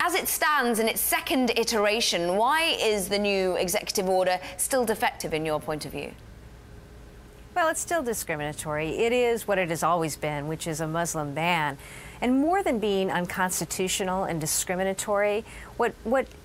As it stands in its second iteration, why is the new executive order still defective in your point of view? Well, it's still discriminatory. It is what it has always been, which is a Muslim ban. And more than being unconstitutional and discriminatory, what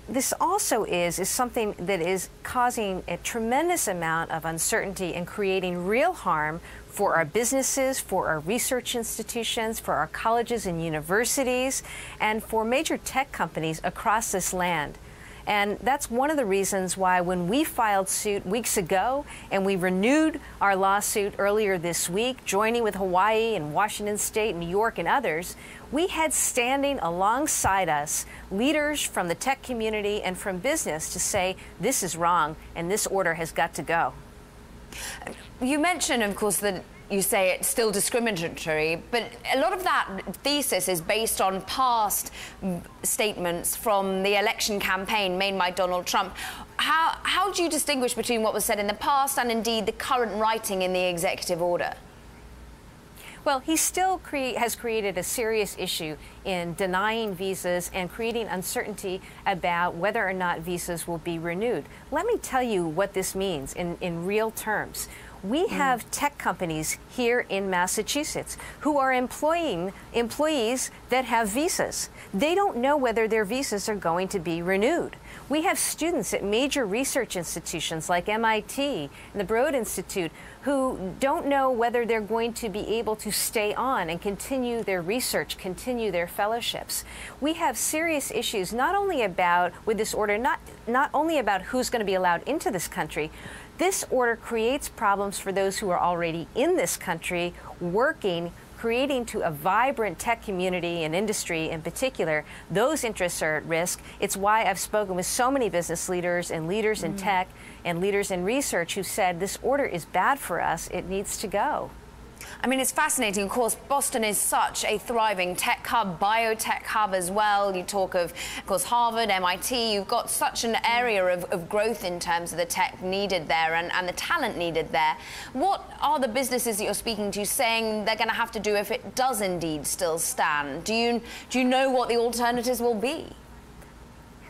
this also is something that is causing a tremendous amount of uncertainty and creating real harm for our businesses, for our research institutions, for our colleges and universities, and for major tech companies across this land. And that's one of the reasons why when we filed suit weeks ago and we renewed our lawsuit earlier this week, joining with Hawaii and Washington State, New York and others, we had standing alongside us leaders from the tech community and from business to say this is wrong and this order has got to go. You mentioned, of course, that you say it's still discriminatory, but a lot of that thesis is based on past statements from the election campaign made by Donald Trump. How do you distinguish between what was said in the past and indeed the current writing in the executive order? Well, he still has created a serious issue in denying visas and creating uncertainty about whether or not visas will be renewed. Let me tell you what this means in real terms. We have tech companies here in Massachusetts who are employing employees that have visas. They don't know whether their visas are going to be renewed. We have students at major research institutions like MIT and the Broad Institute who don't know whether they're going to be able to stay on and continue their research, continue their fellowships. We have serious issues not only about, with this order, not only about who's going to be allowed into this country. This order creates problems for those who are already in this country, working, creating to a vibrant tech community and industry in particular. Those interests are at risk. It's why I've spoken with so many business leaders and leaders in tech and leaders in research who said this order is bad for us. It needs to go. I mean, it's fascinating. Of course, Boston is such a thriving tech hub, biotech hub as well. You talk of course, Harvard, MIT. You've got such an area of growth in terms of the tech needed there and the talent needed there. What are the businesses that you're speaking to saying they're going to have to do if it does indeed still stand? Do you know what the alternatives will be?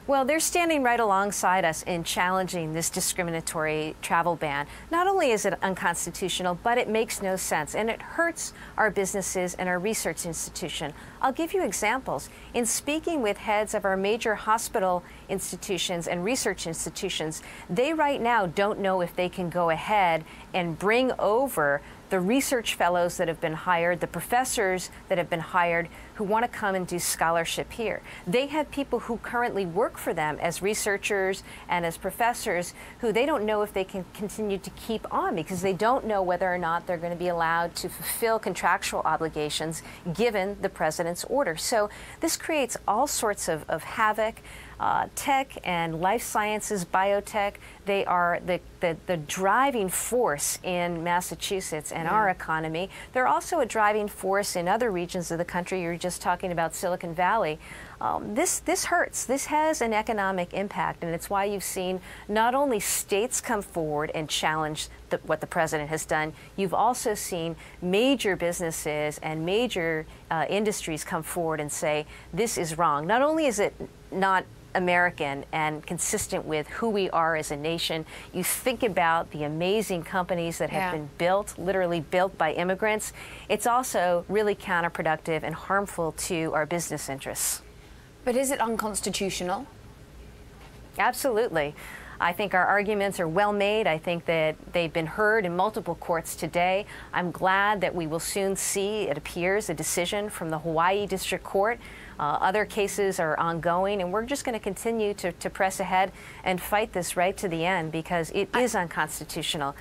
Well, they're standing right alongside us in challenging this discriminatory travel ban. Not only is it unconstitutional, but it makes no sense, and it hurts our businesses and our research institution. I'll give you examples. In speaking with heads of our major hospital institutions and research institutions, they right now don't know if they can go ahead and bring over the research fellows that have been hired, the professors that have been hired who want to come and do scholarship here. They have people who currently work for them as researchers and as professors who they don't know if they can continue to keep on because they don't know whether or not they're going to be allowed to fulfill contractual obligations given the president's order. So this creates all sorts of havoc. Tech and life sciences, biotech, they are the driving force in Massachusetts and our economy. They're also a driving force in other regions of the country. You're just talking about Silicon Valley. This hurts. This has an economic impact, and it's why you've seen not only states come forward and challenge what the president has done, you've also seen major businesses and major industries come forward and say this is wrong. Not only is it not American and consistent with who we are as a nation. You think about the amazing companies that have been built, literally built by immigrants. It's also really counterproductive and harmful to our business interests. But is it unconstitutional? Absolutely. I think our arguments are well made. I think that they've been heard in multiple courts today. I'm glad that we will soon see, it appears, a decision from the Hawaii District Court. Other cases are ongoing, and we're just going to continue to press ahead and fight this right to the end because it is unconstitutional.